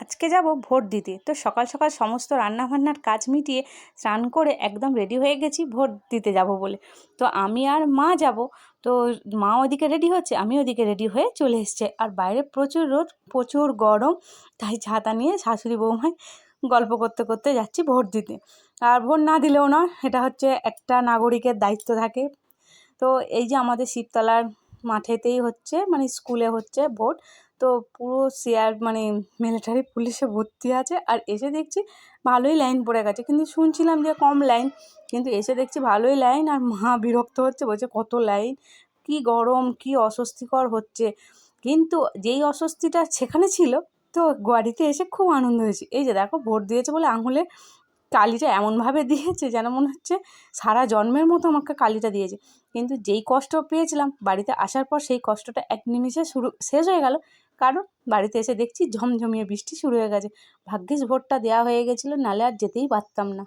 আজকে যাব ভোট দিতে। তো সকাল সকাল সমস্ত রান্নাবান্নার কাজ মিটিয়ে স্নান করে একদম রেডি হয়ে গেছি ভোট দিতে যাব বলে। তো আমি আর মা যাব। তো মা ওদিকে রেডি হচ্ছে, আমি ওদিকে রেডি হয়ে চলে এসেছি। আর বাইরে প্রচুর রোদ, প্রচুর গরম। তাই ছাতা নিয়ে শাশুড়ি বৌমায় গল্প করতে করতে যাচ্ছি ভোট দিতে। আর ভোট না দিলেও না, এটা হচ্ছে একটা নাগরিকের দায়িত্ব থাকে। তো এই যে আমাদের শিবতলার মাঠেতেই হচ্ছে, মানে স্কুলে হচ্ছে ভোট। তো পুরো মানে মিলিটারি পুলিশে ভর্তি আছে। আর এসে দেখছি ভালোই লাইন পড়ে গেছে, কিন্তু শুনছিলাম যে কম লাইন, কিন্তু এসে দেখছি ভালোই লাইন। আর মা বিরক্ত হচ্ছে, বলছে কত লাইন, কি গরম, কি অস্বস্তিকর হচ্ছে। কিন্তু যেই অস্বস্তিটা সেখানে ছিল, তো বাড়িতে এসে খুব আনন্দ হয়েছে। এই যে দেখো, ভোট দিয়েছে বলে আঙুলে কালিটা এমনভাবে দিয়েছে যেন মনে হচ্ছে সারা জন্মের মতো আমাকে কালিটা দিয়েছে। কিন্তু যেই কষ্ট পেয়েছিলাম বাড়িতে আসার পর, সেই কষ্টটা এক নিমিষে শেষ হয়ে গেল। কারণ বাড়িতে এসে দেখছি ঝমঝমিয়ে বৃষ্টি শুরু হয়ে গেছে। ভাগ্যিস ভোটটা দেওয়া হয়ে গেছিলো, নাহলে আর যেতেই পারতাম না।